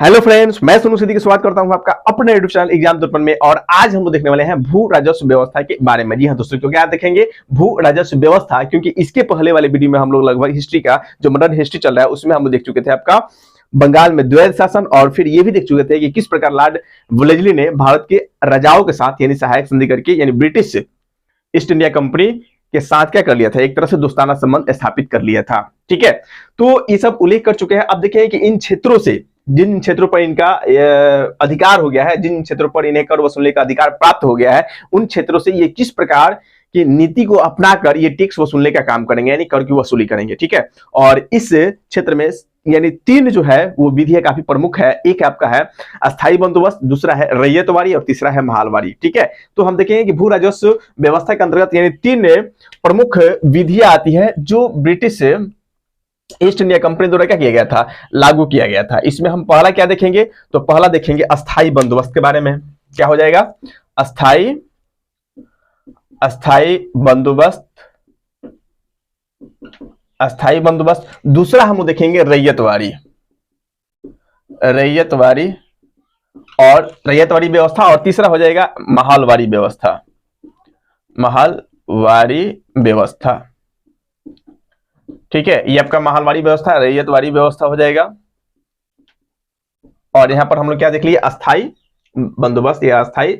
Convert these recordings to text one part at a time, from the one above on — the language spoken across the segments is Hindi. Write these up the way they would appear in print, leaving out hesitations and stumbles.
हेलो फ्रेंड्स, मैं सोनू सिद्दीकी स्वागत करता हूं आपका अपने यूट्यूब चैनल एग्जाम दर्पण में। और आज हम लोग देखने वाले हैं भू राजस्व व्यवस्था के बारे में। जी हां दोस्तों, क्योंकि आज देखेंगे भू राजस्व व्यवस्था, क्योंकि इसके पहले वाले वीडियो में हम लोग लगभग हिस्ट्री का जो मॉडर्न हिस्ट्री चल रहा है उसमें हम लोग देख चुके थे आपका बंगाल में द्वैध शासन, और फिर ये भी देख चुके थे कि किस प्रकार लॉर्ड वुलेजली ने भारत के राजाओं के साथ यानी सहायक संधि करके यानी ब्रिटिश ईस्ट इंडिया कंपनी के साथ क्या कर लिया था, एक तरह से दोस्ताना संबंध स्थापित कर लिया था। ठीक है, तो ये सब उल्लेख कर चुके हैं। अब देखिए कि इन क्षेत्रों से जिन क्षेत्रों पर इनका अधिकार हो गया है, जिन क्षेत्रों पर इन्हें कर वसूलने का अधिकार प्राप्त हो गया है, उन क्षेत्रों से ये किस प्रकार की नीति को अपनाकर ये टैक्स वसूलने का काम करेंगे, यानी कर की वसूली करेंगे। ठीक है, और इस क्षेत्र में यानी तीन जो है वो विधियां काफी प्रमुख है। एक आपका है अस्थायी बंदोबस्त, दूसरा है रैयतवारी और तीसरा है महालवारी। ठीक है, तो हम देखेंगे कि भू राजस्व व्यवस्था के अंतर्गत यानी तीन प्रमुख विधियां आती है जो ब्रिटिश ईस्ट इंडिया कंपनी द्वारा क्या किया गया था, लागू किया गया था। इसमें हम पहला क्या देखेंगे, तो पहला देखेंगे अस्थाई बंदोबस्त के बारे में। क्या हो जाएगा, अस्थाई अस्थाई बंदोबस्त, अस्थाई बंदोबस्त। दूसरा हम देखेंगे रैयतवारी, रैयतवारी और रैयतवारी व्यवस्था। और तीसरा हो जाएगा महालवारी व्यवस्था, महालवारी व्यवस्था। ठीक है, ये आपका महालवारी व्यवस्था, रैयतवारी व्यवस्था हो जाएगा। और यहां पर हम लोग क्या देख लिए, अस्थाई बंदोबस्त या अस्थाई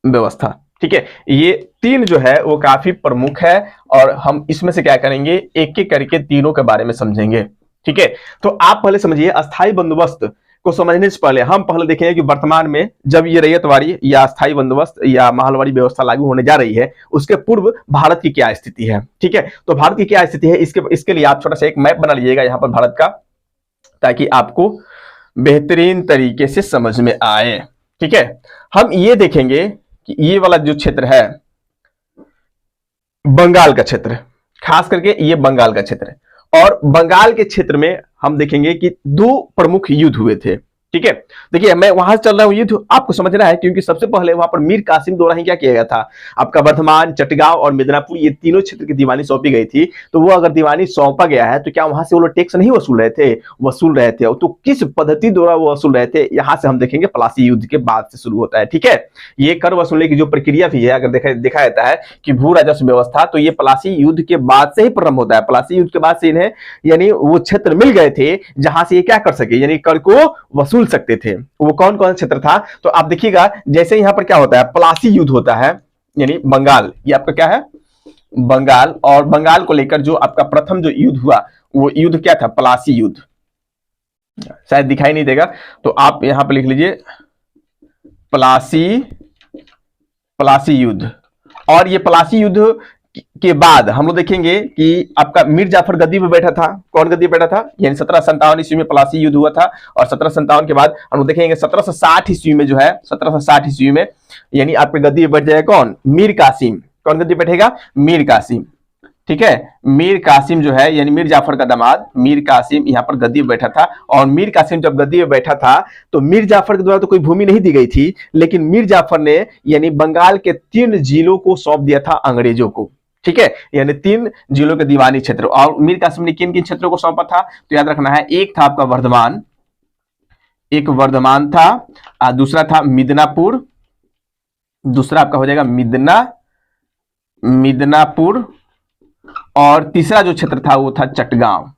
व्यवस्था। ठीक है, ये तीन जो है वो काफी प्रमुख है और हम इसमें से क्या करेंगे, एक एक करके तीनों के बारे में समझेंगे। ठीक है, तो आप पहले समझिए अस्थाई बंदोबस्त को समझने से पहले हम पहले देखेंगे कि वर्तमान में जब ये रैयतवारी या अस्थाई बंदोबस्त या महालवारी व्यवस्था लागू होने जा रही है, उसके पूर्व भारत की क्या स्थिति है। ठीक है, तो भारत की क्या स्थिति है, इसके लिए आप छोटा सा एक मैप बना लीजिएगा यहां पर भारत का, ताकि आपको बेहतरीन तरीके से समझ में आए। ठीक है, हम ये देखेंगे कि ये वाला जो क्षेत्र है बंगाल का क्षेत्र, खास करके ये बंगाल का क्षेत्र है। और बंगाल के क्षेत्र में हम देखेंगे कि दो प्रमुख युद्ध हुए थे। ठीक है, देखिए मैं वहां से चल रहा हूं, युद्ध आपको समझना है, क्योंकि सबसे पहले वहां पर मीर कासिम द्वारा ही क्या किया गया था, आपका वर्धमान, चटगांव और मिदनापुर, ये तीनों क्षेत्र की दीवानी सौंपी गई थी। तो वो अगर दीवानी सौंपा गया है तो क्या वहां से वो लोग टैक्स नहीं वसूल रहे थे, वसूल रहे थे। तो किस पद्धति द्वारा वो वसूल रहे थे, यहां से हम देखेंगे प्लासी युद्ध के बाद से शुरू होता है। ठीक है, ये कर वसूलने की जो प्रक्रिया भी है, अगर देखा जाता है कि भू राजस्व व्यवस्था, तो ये प्लासी युद्ध के बाद से ही प्रारंभ होता है। प्लासी युद्ध के बाद से इन्हें यानी वो क्षेत्र मिल गए थे जहां से ये क्या कर सके, यानी कर को वसूल सकते थे। वो कौन कौन क्षेत्र था, तो आप देखिएगा जैसे यहां पर क्या होता है, प्लासी युद्ध होता है, यानी बंगाल, ये आपका क्या है, बंगाल। और बंगाल को लेकर जो आपका प्रथम जो युद्ध हुआ वो युद्ध क्या था, प्लासी युद्ध। शायद दिखाई नहीं देगा, तो आप यहां पर लिख लीजिए प्लासी, प्लासी युद्ध। और ये प्लासी युद्ध के बाद हम लोग देखेंगे कि आपका मीर जाफर गद्दी पे बैठा था। कौन गद्दी पे बैठा था, यानी 1757 ईस्वी में प्लासी युद्ध हुआ था। और 1757 के बाद हम लोग देखेंगे 1760 ईस्वी में जो है, 1760 ईस्वी में यानी आपके गद्दी पे बैठ जाएगा कौन, मीर कासिम। कौन गद्दी पे बैठेगा, मीर कासिम। ठीक है, मीर कासिम जो है यानी मीर जाफर का दामाद मीर कासिम यहाँ पर गद्दी पे बैठा था। और मीर कासिम जब गद्दी पे बैठा था तो मीर जाफर के द्वारा तो कोई भूमि नहीं दी गई थी, लेकिन मीर जाफर ने यानी बंगाल के 3 जिलों को सौंप दिया था अंग्रेजों को। ठीक है, यानी 3 जिलों के दीवानी क्षेत्र। और मीर कासिम ने किन किन क्षेत्रों को सौंपा था, तो याद रखना है, एक था आपका वर्धमान, एक वर्धमान था, दूसरा था मिदनापुर, दूसरा आपका हो जाएगा मिदनापुर, और तीसरा जो क्षेत्र था वो था चटगांव।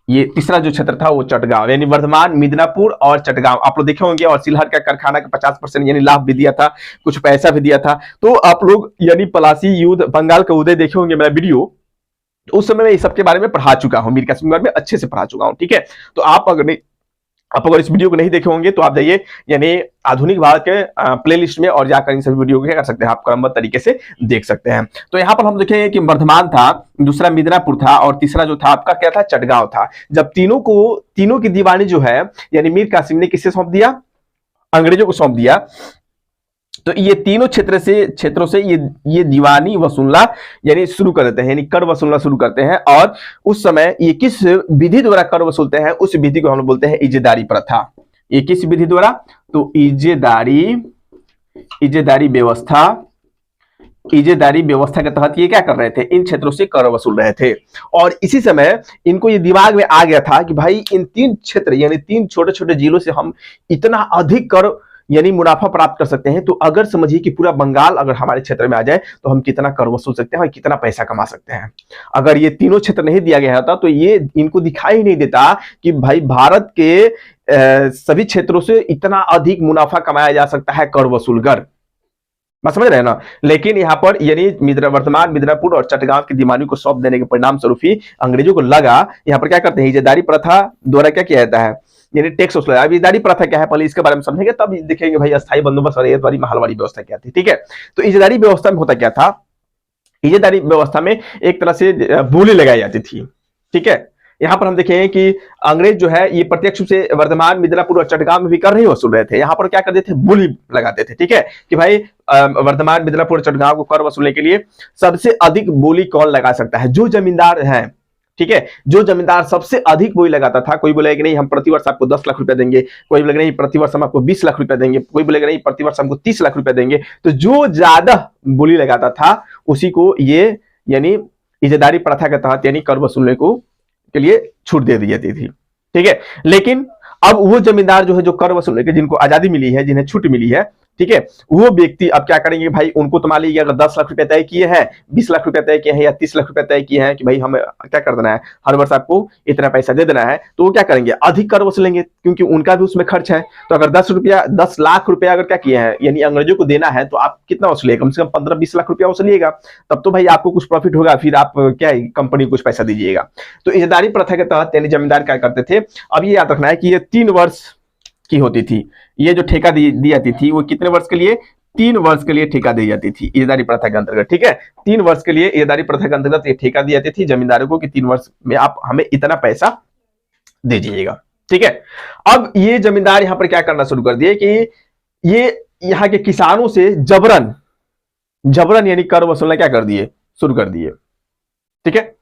ये तीसरा जो क्षेत्र था वो चटगांव, यानी वर्धमान, मिदनापुर और चटगांव। आप लोग देखे होंगे, और सिलहट का कारखाना का 50% यानी लाभ भी दिया था, कुछ पैसा भी दिया था। तो आप लोग यानी प्लासी युद्ध, बंगाल का उदय देखे होंगे मेरा वीडियो, तो उस समय मैं इस सब के बारे में पढ़ा चुका हूं, मीर कासिम के बारे में अच्छे से पढ़ा चुका हूं। ठीक है, तो आप अगर इस वीडियो को नहीं देखे होंगे तो आप जाइए यानी आधुनिक भारत के प्लेलिस्ट में और जाकर इन सभी वीडियो को क्या कर सकते हैं, आप क्रमबद्ध तरीके से देख सकते हैं। तो यहाँ पर हम देखेंगे कि वर्धमान था, दूसरा मिदनापुर था, और तीसरा जो था आपका क्या था, चटगांव था। जब तीनों की दीवानी जो है यानी मीर कासिम ने किससे सौंप दिया, अंग्रेजों को सौंप दिया। तो ये तीनों क्षेत्रों से ये दीवानी वसूलना यानी शुरू कर देते हैं, यानी कर वसूलना शुरू करते हैं। और उस समय ये किस विधि द्वारा कर वसूलते हैं, उस विधि को हम लोग बोलते हैं इजेदारी प्रथा। ये किस विधि द्वारा, तो इजेदारी व्यवस्था, ईजेदारी व्यवस्था के तहत ये क्या कर रहे थे, इन क्षेत्रों से कर वसूल रहे थे। और इसी समय इनको ये दिमाग में आ गया था कि भाई इन 3 क्षेत्र यानी 3 छोटे छोटे जिलों से हम इतना अधिक कर यानी मुनाफा प्राप्त कर सकते हैं। तो अगर समझिए कि पूरा बंगाल अगर हमारे क्षेत्र में आ जाए तो हम कितना कर वसूल सकते हैं और कितना पैसा कमा सकते हैं। अगर ये तीनों क्षेत्र नहीं दिया गया होता तो ये इनको दिखाई नहीं देता कि भाई भारत के सभी क्षेत्रों से इतना अधिक मुनाफा कमाया जा सकता है कर वसूल कर। मैं समझ रहे हैं ना। लेकिन यहाँ पर यानी वर्तमान मिदनापुर और चटगांव की दीवानी को सौंप देने के परिणाम स्वरूप ही अंग्रेजों को लगा यहाँ पर क्या करते हैं, ईजादारी प्रथा द्वारा क्या किया जाता है, यानी टैक्स वसूल। अब ईजादारी प्रथा क्या है पहले इसके बारे में समझेंगे, तब देखेंगे भाई अस्थायी बंदोबस्त और वाली महलवारी व्यवस्था क्या थी। ठीक है, तो ईजादारी व्यवस्था में होता क्या था, ईजादारी व्यवस्था में एक तरह से बोली लगाई जाती थी। ठीक है, यहाँ पर हम देखेंगे कि अंग्रेज जो है ये प्रत्यक्ष रूप से वर्धमान मिदनापुर और चटगांव में भी कर नहीं वसूल रहे थे। यहाँ पर क्या करते थे, बोली लगाते थे। ठीक है, कि भाई वर्धमान मिदनापुर और चटगांव को कर वसूलने के लिए सबसे अधिक बोली कौन लगा सकता है, जो जमींदार है। ठीक है, जो जमींदार सबसे अधिक बोली लगाता था, कोई बोलेगा कि नहीं हम प्रतिवर्ष आपको 10 लाख रुपया देंगे, कोई बोलेगा नहीं प्रतिवर्ष हम आपको 20 लाख रुपया देंगे, कोई बोलेगा नहीं प्रतिवर्ष हमको 30 लाख रुपया देंगे। तो जो ज्यादा बोली लगाता था उसी को ये यानी ईजादारी प्रथा के तहत यानी कर वसूलने को के लिए छूट दे दी जाती थी। ठीक है, लेकिन अब वो जमींदार जो है जो कर वसूलने के जिनको आजादी मिली है, जिन्हें छूट मिली है, ठीक है, वो व्यक्ति अब क्या करेंगे भाई, उनको तो मान लीजिए अगर 10 लाख रुपए तय किए हैं, 20 लाख रुपए तय किए हैं या 30 लाख रुपए तय किए हैं कि भाई हमें क्या कर देना है, हर वर्ष आपको इतना पैसा दे देना है, तो वो क्या करेंगे, अधिक कर वसूलेंगे क्योंकि उनका भी उसमें खर्च है। तो अगर 10 लाख रुपया अगर क्या किए हैं यानी अंग्रेजों को देना है, तो आप कितना वसूलिएगा, कम से कम 15-20 लाख रुपया वसूलिएगा, तब तो भाई आपको कुछ प्रॉफिट होगा, फिर आप क्या कंपनी को कुछ पैसा दीजिएगा। तो ईजादारी प्रथा के तहत यानी जमींदार क्या करते थे, अब ये याद रखना है कि ये 3 वर्ष की होती थी। ये जो ठेका दी जाती थी वो कितने वर्ष के लिए, 3 वर्ष के लिए ठेका दी जाती थी ईजादारी प्रथा के अंतर्गत। ठीक है, 3 वर्ष के लिए ईजादारी प्रथा के अंतर्गत ये ठेका दी जाती थी जमींदारों को कि 3 वर्ष में आप हमें इतना पैसा दीजिएगा। ठीक है, अब ये जमींदार यहां पर क्या करना शुरू कर दिए कि ये यहाँ के किसानों से जबरन यानी कर वसूलना क्या कर दिए, शुरू कर दिए। ठीक है,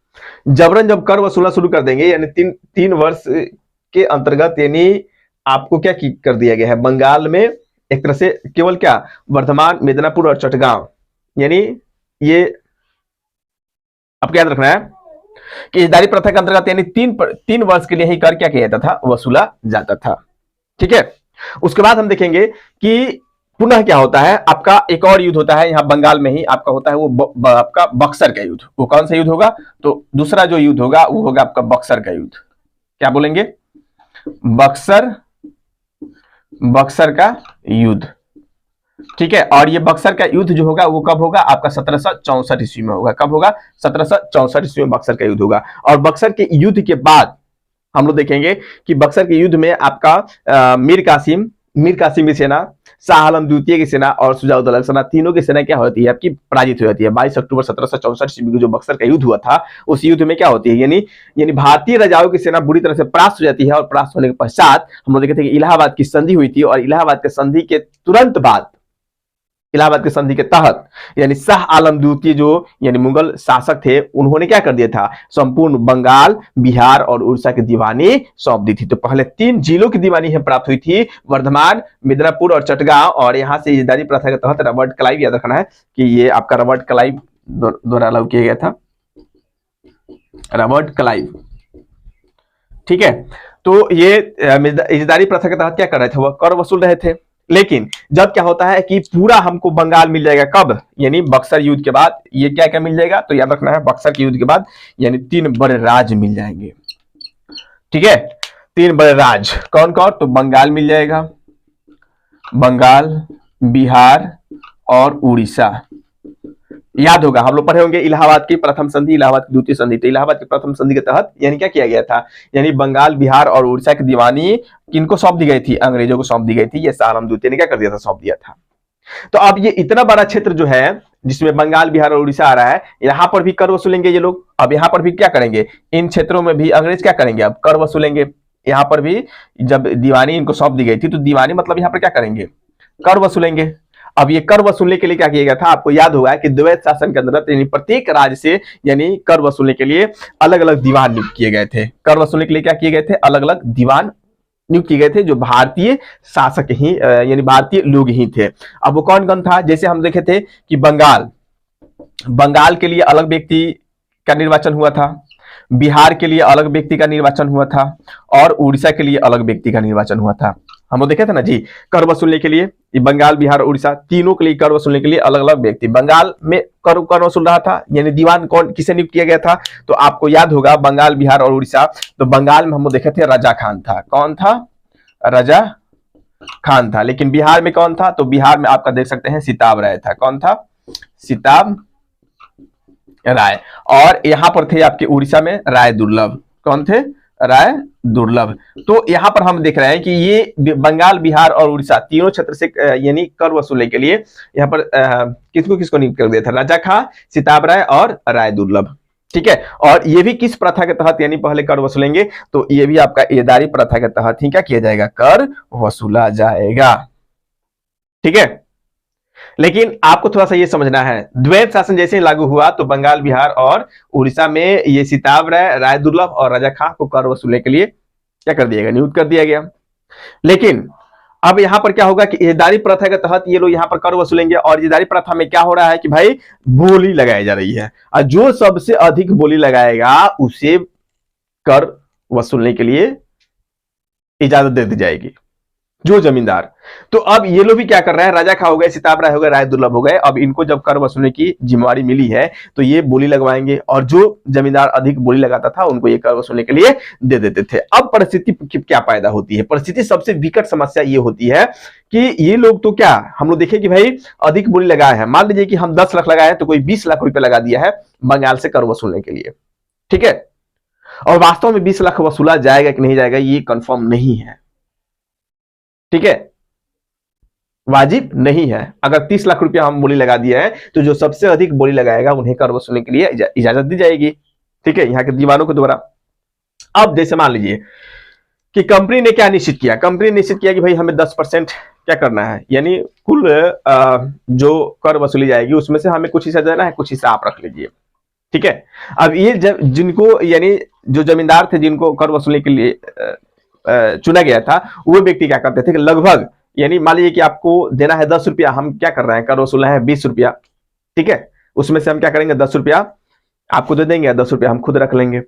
जबरन जब कर वसूलना शुरू कर देंगे यानी 3 वर्ष के अंतर्गत यानी आपको क्या कर दिया गया है, बंगाल में एक तरह से केवल क्या वर्धमान मिदनापुर और चटगांव यानी ये आपको याद रखना है कि ईजादारी प्रथा के अंतर्गत यानी 3 वर्ष के लिए ही कर क्या किया जाता था, वसूला जाता था। ठीक है, उसके बाद हम देखेंगे कि पुनः क्या होता है, आपका एक और युद्ध होता है यहाँ बंगाल में ही, आपका होता है वो आपका बक्सर का युद्ध। वो कौन सा युद्ध होगा, तो दूसरा जो युद्ध होगा वो होगा आपका बक्सर का युद्ध। क्या बोलेंगे, बक्सर का युद्ध। ठीक है, और ये बक्सर का युद्ध जो होगा वो कब होगा, आपका 1764 ईस्वी में होगा। कब होगा, 1764 ईस्वी में बक्सर का युद्ध होगा। और बक्सर के युद्ध के बाद हम लोग देखेंगे कि बक्सर के युद्ध में आपका मीर कासिम की सेना, शाह आलम द्वितीय की सेना और शुजाउद्दौला की सेना, तीनों की सेना क्या होती है आपकी, पराजित हो जाती है। 22 अक्टूबर 1764 ईस्वी को जो बक्सर का युद्ध हुआ था, उस युद्ध में क्या होती है यानी भारतीय राजाओं की सेना बुरी तरह से परास्त हो जाती है। और परास्त होने के पश्चात हम लोग देखे थे कि इलाहाबाद की संधि हुई थी, और इलाहाबाद के संधि के तुरंत बाद, इलाहाबाद के संधि के तहत यानी शाह आलम द्वितीय जो यानी मुगल शासक थे, उन्होंने क्या कर दिया था, संपूर्ण बंगाल, बिहार और उड़ीसा की दीवानी सौंप दी थी। तो पहले 3 जिलों की दीवानी है प्राप्त हुई थी, वर्धमान, मिदनापुर और चटगांव। और यहां से ईजादारी प्रथा के तहत रॉबर्ट क्लाइव, याद रखना है कि ये आपका रॉबर्ट क्लाइव द्वारा लागू किया गया था, रॉबर्ट क्लाइव। ठीक है, तो ये ईजादारी प्रथा के तहत क्या कर रहे थे, वह कर वसूल रहे थे। लेकिन जब क्या होता है कि पूरा हमको बंगाल मिल जाएगा, कब, यानी बक्सर युद्ध के बाद। ये क्या क्या मिल जाएगा, तो याद रखना है बक्सर के युद्ध के बाद यानी 3 बड़े राज्य मिल जाएंगे। ठीक है, 3 बड़े राज्य कौन कौन, तो बंगाल मिल जाएगा, बंगाल, बिहार और उड़ीसा। याद होगा हम लोग पढ़े होंगे इलाहाबाद की प्रथम संधि, इलाहाबाद की द्वितीय संधि। तो इलाहाबाद की प्रथम संधि के तहत यानी क्या किया गया था, यानी बंगाल, बिहार और उड़ीसा की दीवानी किनको सौंप दी गई थी, अंग्रेजों को सौंप दी गई थी। ये शाह आलम द्वितीय ने क्या कर दिया था, सौंप दिया था। तो अब ये इतना बड़ा क्षेत्र जो है जिसमें बंगाल, बिहार और उड़ीसा आ रहा है, यहाँ पर भी कर वसूलेंगे ये लोग। अब यहाँ पर भी क्या करेंगे, इन क्षेत्रों में भी अंग्रेज क्या करेंगे, अब कर वसूलेंगे। यहाँ पर भी जब दीवानी इनको सौंप दी गई थी, तो दीवानी मतलब यहाँ पर क्या करेंगे, कर वसूलेंगे। अब ये कर वसूलने के लिए क्या किया गया था, आपको याद होगा कि द्वैत शासन के अंदर यानी प्रत्येक राज्य से यानी कर वसूलने के लिए अलग अलग दीवान नियुक्त किए गए थे। कर वसूलने के लिए क्या किए गए थे, अलग अलग दीवान नियुक्त किए गए थे, जो भारतीय शासक ही यानी भारतीय लोग ही थे। अब वो कौन कौन था, जैसे हम देखे थे कि बंगाल बंगाल के लिए अलग व्यक्ति का निर्वाचन हुआ था, बिहार के लिए अलग व्यक्ति का निर्वाचन हुआ था, और उड़ीसा के लिए अलग व्यक्ति का निर्वाचन हुआ था। हम लोग देखे थे ना जी, कर वसूलने के लिए बंगाल, बिहार, उड़ीसा तीनों के लिए कर वसूलने के लिए अलग अलग व्यक्ति। बंगाल में कर वसूल रहा था, यानी दीवान कौन किसे नियुक्त किया गया था, तो आपको याद होगा बंगाल, बिहार और उड़ीसा। तो बंगाल में हम लोग देखे थे रजा खान था। कौन था? रजा खान था। लेकिन बिहार में कौन था? तो बिहार में आपका देख सकते हैं सिताब राय था। कौन था? सिताब राय। और यहां पर थे आपके उड़ीसा में राय दुर्लभ। कौन थे? राय दुर्लभ। तो यहां पर हम देख रहे हैं कि ये बंगाल, बिहार और उड़ीसा तीनों क्षेत्र से यानी कर वसूलने के लिए यहां पर किसको किसको नियुक्त कर दिया था? रजा खां, सिताब राय और राय दुर्लभ। ठीक है। और ये भी किस प्रथा के तहत यानी पहले कर वसूलेंगे? तो ये भी आपका एदारी प्रथा के तहत ही क्या किया जाएगा? कर वसूला जाएगा। ठीक है। लेकिन आपको थोड़ा सा ये समझना है, द्वैत शासन जैसे ही लागू हुआ तो बंगाल, बिहार और उड़ीसा में ये सिताब राय, राय दुर्लभ और रजा खां को कर वसूलने के लिए क्या कर दिया गया? नियुक्त कर दिया गया। लेकिन अब यहां पर क्या होगा कि एदारी प्रथा के तहत ये लोग यहां पर कर वसूलेंगे, और एदारी प्रथा में क्या हो रहा है कि भाई बोली लगाई जा रही है, और जो सबसे अधिक बोली लगाएगा उसे कर वसूलने के लिए इजाजत दे दी जाएगी, जो जमींदार। तो अब ये लोग भी क्या कर रहे हैं? राजा खां हो गए, सिताब राय हो गए, राय दुर्लभ हो गए। अब इनको जब कर वसूलने की जिम्मेवारी मिली है तो ये बोली लगवाएंगे, और जो जमींदार अधिक बोली लगाता था उनको ये कर वसूलने के लिए दे देते थे। अब परिस्थिति क्या पैदा होती है? परिस्थिति सबसे विकट समस्या ये होती है कि ये लोग तो क्या, हम लोग देखें कि भाई अधिक बोली लगाए हैं, मान लीजिए कि हम 10 लाख लगाए हैं तो कोई 20 लाख रुपए लगा दिया है बंगाल से कर वसूलने के लिए। ठीक है। और वास्तव में 20 लाख वसूला जाएगा कि नहीं जाएगा ये कंफर्म नहीं है। ठीक है। वाजिब नहीं है। अगर 30 लाख रुपया हम बोली लगा दिया है तो जो सबसे अधिक बोली लगाएगा उन्हें कर वसूलने के लिए इजाजत दी जाएगी। ठीक है, यहाँ के दीवानों के द्वारा। अब जैसे मान लीजिए कि कंपनी ने क्या निश्चित किया? कंपनी ने निश्चित किया कि भाई हमें 10% क्या करना है, यानी कुल जो कर वसूली जाएगी उसमें से हमें कुछ हिस्सा देना है, कुछ हिस्सा आप रख लीजिए। ठीक है। अब ये जिनको यानी जो जमींदार थे जिनको कर वसूलने के लिए चुना गया था, वो व्यक्ति क्या करते थे कि लगभग यानी मान लीजिए कि आपको देना है 10 रुपया, हम क्या कर रहे हैं कर वसूलना है 20 रुपया। ठीक है। उसमें से हम क्या करेंगे 10 रुपया आपको दे देंगे, 10 रुपया हम खुद रख लेंगे।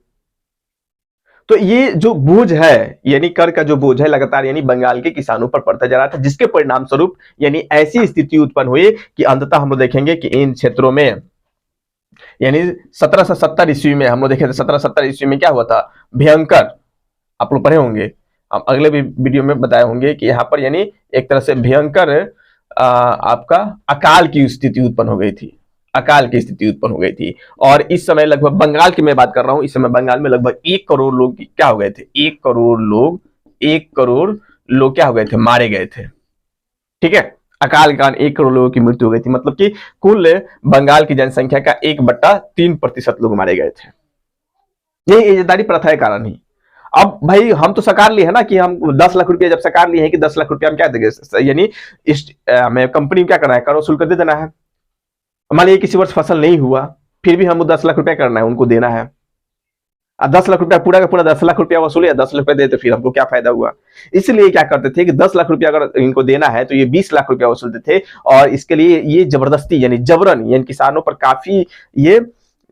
तो ये जो बोझ है यानी कर का जो बोझ है लगातार यानी बंगाल के किसानों पर पड़ता जा रहा था, जिसके परिणाम स्वरूप यानी ऐसी स्थिति उत्पन्न हुई कि अंततः हम लोग देखेंगे कि इन क्षेत्रों में यानी 1770 ईस्वी में हम लोग देखे थे, 1770 ईस्वी में क्या हुआ था? भयंकर, आप लोग पढ़े होंगे, हम अगले भी वीडियो में बताए होंगे कि यहाँ पर यानी एक तरह से भयंकर आपका अकाल की स्थिति उत्पन्न हो गई थी। अकाल की स्थिति उत्पन्न हो गई थी। और इस समय लगभग बंगाल की मैं बात कर रहा हूं, इस समय बंगाल में लगभग 1 करोड़ लोग क्या हो गए थे? 1 करोड़ लोग क्या हो गए थे? मारे गए थे। ठीक है। अकाल के कारण 1 करोड़ लोगों की मृत्यु हो गई थी, मतलब कि कुल बंगाल की जनसंख्या का 1/3% लोग मारे गए थे। यही इज्जतदारी प्रथा के कारण ही। अब भाई हम तो सरकार लिए है ना कि हम 10 लाख रुपया जब सरकार लिए हैं कि 10 लाख रुपया हम क्या देंगे, यानी हमें कंपनी में क्या करना है? कर वसूल कर दे देना है। मान लीजिए किसी वर्ष फसल नहीं हुआ, फिर भी हमको 10 लाख रुपया करना है, उनको देना है। 10 लाख रुपया पूरा का पूरा 10 लाख रुपया वसूले, 10 लाख रुपया दे तो फिर हमको क्या फायदा हुआ? इसलिए क्या करते थे कि 10 लाख रुपया अगर इनको देना है तो ये 20 लाख रुपया वसूलते थे, और इसके लिए ये जबरदस्ती यानी जबरन यानी किसानों पर काफी ये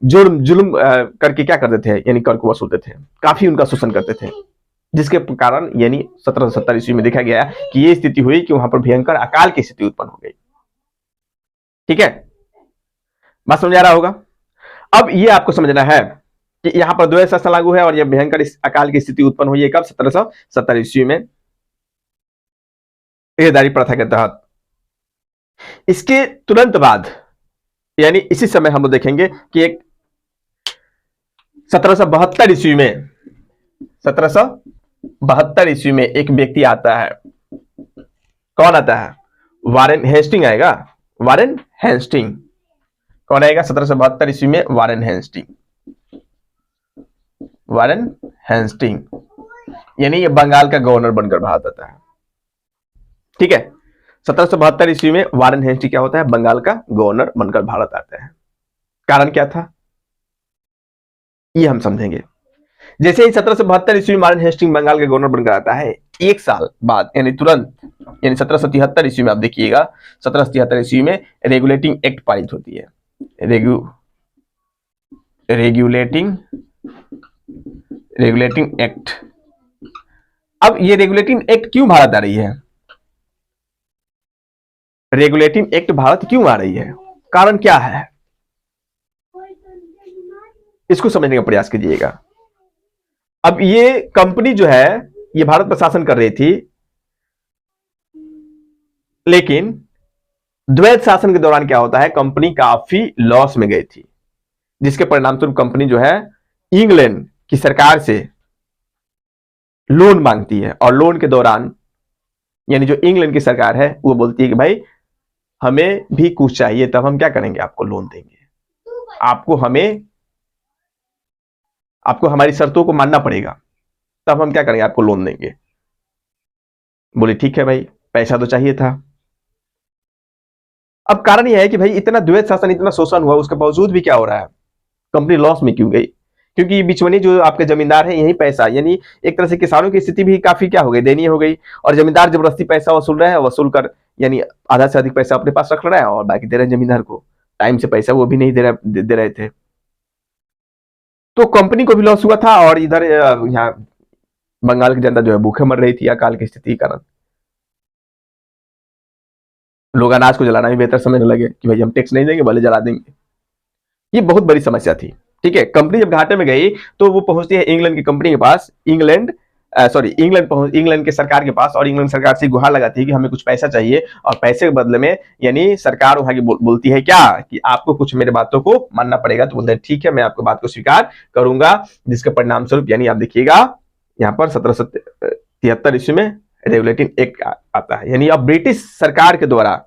जुल्म करके क्या करते थे यानी कर को वसूलते थे, काफी उनका शोषण करते थे, जिसके कारण यानी 1770 ईस्वी में देखा गया कि ये स्थिति हुई कि वहां पर भयंकर अकाल की स्थिति उत्पन्न हो गई। ठीक है, बात समझ आ रहा होगा। अब ये आपको समझना है कि यहां पर द्वैत शासन लागू है और यह भयंकर अकाल की स्थिति उत्पन्न हुई है कब? 1770 ईस्वी में इज्जतदारी प्रथा के तहत। इसके तुरंत बाद यानी इसी समय हम लोग देखेंगे कि एक 1772 ईस्वी में 1772 ईस्वी में एक व्यक्ति आता है। कौन आता है? वारेन हेस्टिंग आएगा। वारेन हेस्टिंग कौन आएगा? 1772 ईस्वी में वारेन हेस्टिंग। वारेन हेस्टिंग यानी ये बंगाल का गवर्नर बनकर भारत आता है। ठीक है। 1772 ईस्वी में वारेन हेस्टिंग क्या होता है? बंगाल का गवर्नर बनकर भारत आता है। कारण क्या था ये हम समझेंगे। जैसे ही 1772 ईस्वी में वारेन हेस्टिंग बंगाल के गवर्नर बनकर आता है, एक साल बाद यानी तुरंत यानी 1773 ईस्वी में आप देखिएगा, 1773 ईस्वी में रेगुलेटिंग एक्ट पारित होती है। Regulating act. अब ये रेगुलेटिंग एक्ट क्यों भारत आ रही है? रेगुलेटिंग एक्ट भारत क्यों आ रही है, कारण क्या है, इसको समझने का प्रयास कीजिएगा। अब ये कंपनी जो है ये भारत पर शासन कर रही थी, लेकिन द्वैत शासन के दौरान क्या होता है, कंपनी काफी लॉस में गई थी, जिसके परिणामस्वरूप कंपनी जो है इंग्लैंड की सरकार से लोन मांगती है, और लोन के दौरान यानी जो इंग्लैंड की सरकार है वो बोलती है कि भाई हमें भी कुछ चाहिए, तब हम क्या करेंगे, आपको लोन देंगे, आपको हमारी शर्तों को मानना पड़ेगा, तब हम क्या करेंगे, आपको लोन देंगे। बोले ठीक है भाई, पैसा तो चाहिए था। अब कारण यह है कि भाई इतना द्वैत शासन, इतना शोषण हुआ, उसके बावजूद भी क्या हो रहा है, कंपनी लॉस में क्यों गई? क्योंकि बिचौलिए जो आपके जमींदार है, यही पैसा, यानी एक तरह से किसानों की स्थिति भी काफी क्या हो गई, दयनीय हो गई, और जमींदार जबरदस्ती पैसा वसूल रहा है, वसूल कर यानी आधा से अधिक पैसा अपने पास रख रहा है और बाकी दे रहे हैं जमींदार को, टाइम से पैसा वो भी नहीं दे रहे थे। तो कंपनी को भी लॉस हुआ था, और इधर यहाँ बंगाल की जनता जो है भूखे मर रही थी अकाल की स्थिति के कारण। लोग अनाज को जलाना भी बेहतर समझने लगे कि भाई हम टैक्स नहीं देंगे, भले जला देंगे। ये बहुत बड़ी समस्या थी। ठीक है, कंपनी जब घाटे में गई तो वो पहुंचती है इंग्लैंड की कंपनी के पास, इंग्लैंड के सरकार के पास, और इंग्लैंड सरकार से गुहार लगाती है कि हमें कुछ पैसा चाहिए, और पैसे के बदले में यानी सरकार वहां की बोलती है क्या कि आपको कुछ मेरे बातों को मानना पड़ेगा। तो बोलते हैं ठीक है, मैं आपको बात को स्वीकार करूंगा, जिसके परिणाम स्वरूप यानी आप देखिएगा यहाँ पर 1773 ईस्वी में रेगुलेटिंग एक्ट आता है, यानी अब ब्रिटिश सरकार के द्वारा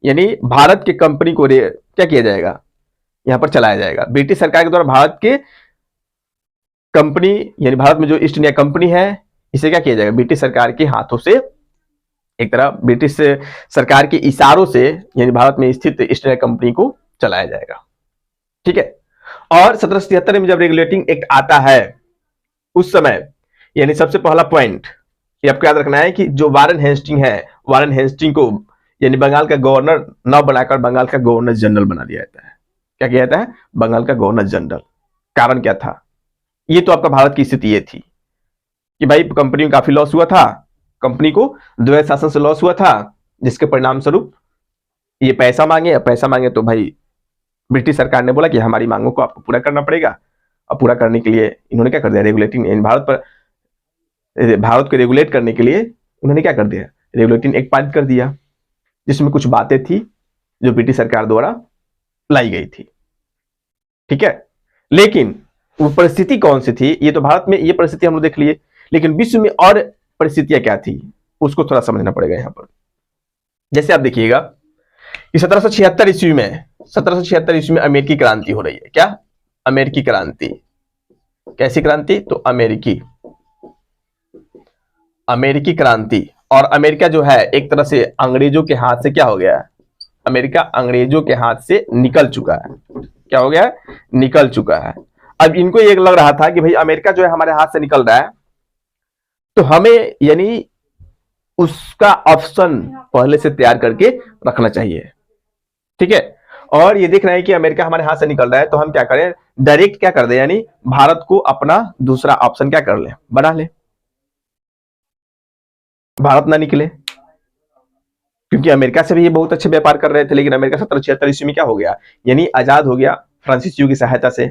यानी भारत की कंपनी को क्या किया जाएगा, यहां पर चलाया जाएगा। ब्रिटिश सरकार के द्वारा भारत के कंपनी यानी भारत में जो ईस्ट इंडिया कंपनी है, इसे क्या किया जाएगा, ब्रिटिश सरकार के हाथों से, एक तरह ब्रिटिश सरकार के इशारों से यानी भारत में स्थित ईस्ट इंडिया कंपनी को चलाया जाएगा। ठीक है, और 1773 में जब रेगुलेटिंग एक्ट आता है, उस समय यानी सबसे पहला पॉइंट ये आपको याद रखना है कि जो वारेन हेस्टिंग है, वारेन हेस्टिंग को यानी बंगाल का गवर्नर न बनाकर बंगाल का गवर्नर जनरल बना दिया जाता है। क्या किया जाता है, बंगाल का गवर्नर जनरल। कारण क्या था, ये तो आपका भारत की स्थिति ये थी कि भाई कंपनी में काफी लॉस हुआ था, कंपनी को द्वैत शासन से लॉस हुआ था, जिसके परिणाम स्वरूप ये पैसा मांगे तो भाई ब्रिटिश सरकार ने बोला कि हमारी मांगों को आपको पूरा करना पड़ेगा। और पूरा करने के लिए इन्होंने क्या कर दिया, रेगुलेटिंग भारत को रेगुलेट करने के लिए उन्होंने क्या कर दिया, रेगुलेटिंग एक्ट पारित कर दिया, जिसमें कुछ बातें थी जो ब्रिटिश सरकार द्वारा लाई गई थी। ठीक है, लेकिन वो परिस्थिति कौन सी थी, ये तो भारत में ये परिस्थिति हम लोग देख लिए, लेकिन विश्व में और परिस्थितियां क्या थी उसको थोड़ा समझना पड़ेगा यहां पर। जैसे आप देखिएगा कि 1776 ईस्वी में अमेरिकी क्रांति हो रही है। क्या, अमेरिकी क्रांति। कैसी क्रांति, तो अमेरिकी क्रांति। और अमेरिका जो है एक तरह से अंग्रेजों के हाथ से क्या हो गया है, अमेरिका अंग्रेजों के हाथ से निकल चुका है। क्या हो गया, निकल चुका है। अब इनको ये लग रहा था कि भाई अमेरिका जो है हमारे हाथ से निकल रहा है, तो हमें यानी उसका ऑप्शन पहले से तैयार करके रखना चाहिए। ठीक है, और ये देख रहे हैं कि अमेरिका हमारे हाथ से निकल रहा है, तो हम क्या करें, डायरेक्ट क्या कर दे, यानी भारत को अपना दूसरा ऑप्शन क्या कर ले, बना ले, भारत ना निकले। क्योंकि अमेरिका से भी ये बहुत अच्छे व्यापार कर रहे थे, लेकिन अमेरिका 1776 ईस्वी में क्या हो गया, यानी आजाद हो गया फ्रांसिस ड्यू की सहायता से।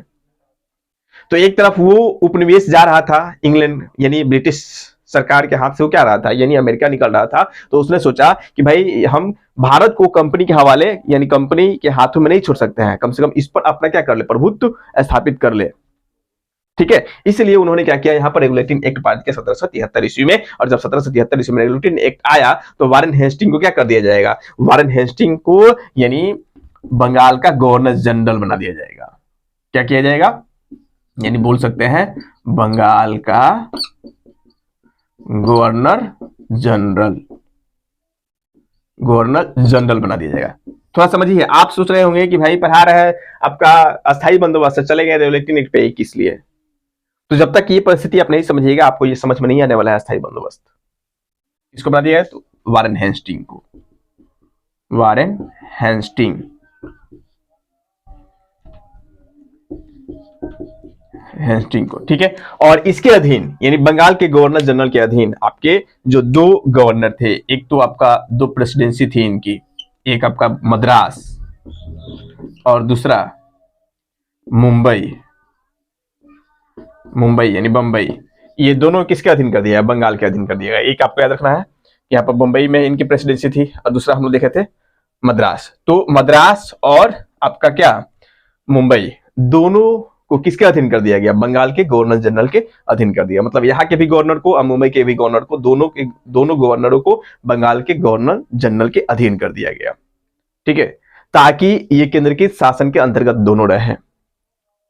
तो एक तरफ वो उपनिवेश जा रहा था इंग्लैंड यानी ब्रिटिश सरकार के हाथ से, वो क्या रहा था, यानी अमेरिका निकल रहा था। तो उसने सोचा कि भाई हम भारत को कंपनी के हवाले यानी कंपनी के हाथों में नहीं छोड़ सकते हैं, कम से कम इस पर अपना क्या कर ले, प्रभुत्व स्थापित कर ले। ठीक है, इसलिए उन्होंने क्या किया, यहाँ पर रेगुलेटिंग एक्ट पारित किया 1773 ईस्वी में। और जब 1773 ईस्वी में रेगुलेटिंग एक्ट आया तो वारेन हेस्टिंग को क्या कर दिया जाएगा, वारेन हेस्टिंग को यानी बंगाल का गवर्नर जनरल बना दिया जाएगा। क्या किया जाएगा, यानी बोल सकते हैं बंगाल का गवर्नर जनरल बना दिया जाएगा। थोड़ा समझिए, आप सोच रहे होंगे कि भाई पढ़ा रहा है आपका अस्थायी बंदोबस्त, चले गए रेगुलेटिंग एक्ट पे किस लिए। तो जब तक ये परिस्थिति आप नहीं समझिएगा, आपको ये समझ में नहीं आने वाला है अस्थायी बंदोबस्त। इसको बना दिया है तो वारेन हेस्टिंग को, वारेन हेस्टिंग। हेस्टिंग को, ठीक है। और इसके अधीन यानी बंगाल के गवर्नर जनरल के अधीन आपके जो दो गवर्नर थे, एक तो आपका दो प्रेसिडेंसी थी इनकी, एक आपका मद्रास और दूसरा मुंबई, मुंबई यानी बंबई, ये दोनों किसके अधीन कर दिया है? बंगाल के अधीन कर दिया गया। एक आपको याद रखना है, यहाँ पर बंबई में इनकी प्रेसिडेंसी थी और दूसरा हम लोग देखे थे मद्रास। तो मद्रास और आपका क्या मुंबई, दोनों को किसके अधीन कर दिया गया? बंगाल के गवर्नर जनरल के अधीन कर दिया। मतलब यहाँ के भी गवर्नर को और मुंबई के भी गवर्नर को, दोनों गवर्नरों को बंगाल के गवर्नर जनरल के अधीन कर दिया गया, ठीक है, ताकि ये केंद्र के शासन के अंतर्गत दोनों रहे।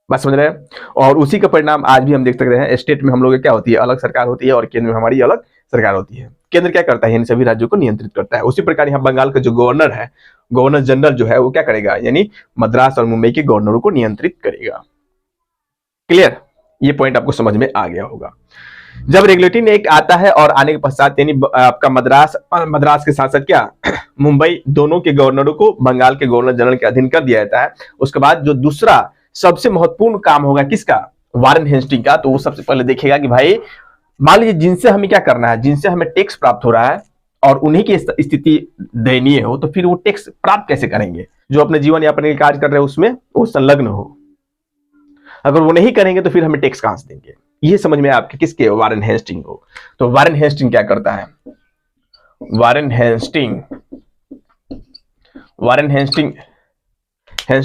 बात समझ रहे हैं? और उसी का परिणाम आज भी हम देख सकते हैं। स्टेट में हम लोग क्या होती है? अलग सरकार होती है और केंद्र में हमारी अलग सरकार होती है। केंद्र क्या करता है? इन सभी राज्यों को नियंत्रित करता है। उसी प्रकार यहाँ बंगाल का जो गवर्नर है, गवर्नर जनरल जो है वो क्या करेगा? यानी मद्रास और मुंबई के गवर्नरों को नियंत्रित करेगा। क्लियर? ये पॉइंट आपको समझ में आ गया होगा। जब रेगुलेटिंग एक्ट आता है और आने के पश्चात यानी आपका मद्रास के साथ साथ क्या मुंबई, दोनों के गवर्नरों को बंगाल के गवर्नर जनरल के अधीन कर दिया जाता है। उसके बाद जो दूसरा सबसे महत्वपूर्ण काम होगा किसका? वारेन हेस्टिंग का। तो वो सबसे पहले देखेगा कि भाई मान लीजिए जिनसे हमें क्या करना है, जिनसे हमें टैक्स प्राप्त हो रहा है और उन्हीं की स्थिति दयनीय हो, तो फिर वो टैक्स प्राप्त कैसे करेंगे? जो अपने जीवन यापन के कार्य कर रहे हैं उसमें वो संलग्न हो, अगर वो नहीं करेंगे तो फिर हमें टैक्स कहां से देंगे? ये समझ में आपके किसके? वारेन हेस्टिंग को। तो वारेन हेस्टिंग क्या करता है? वारेन हेस्टिंग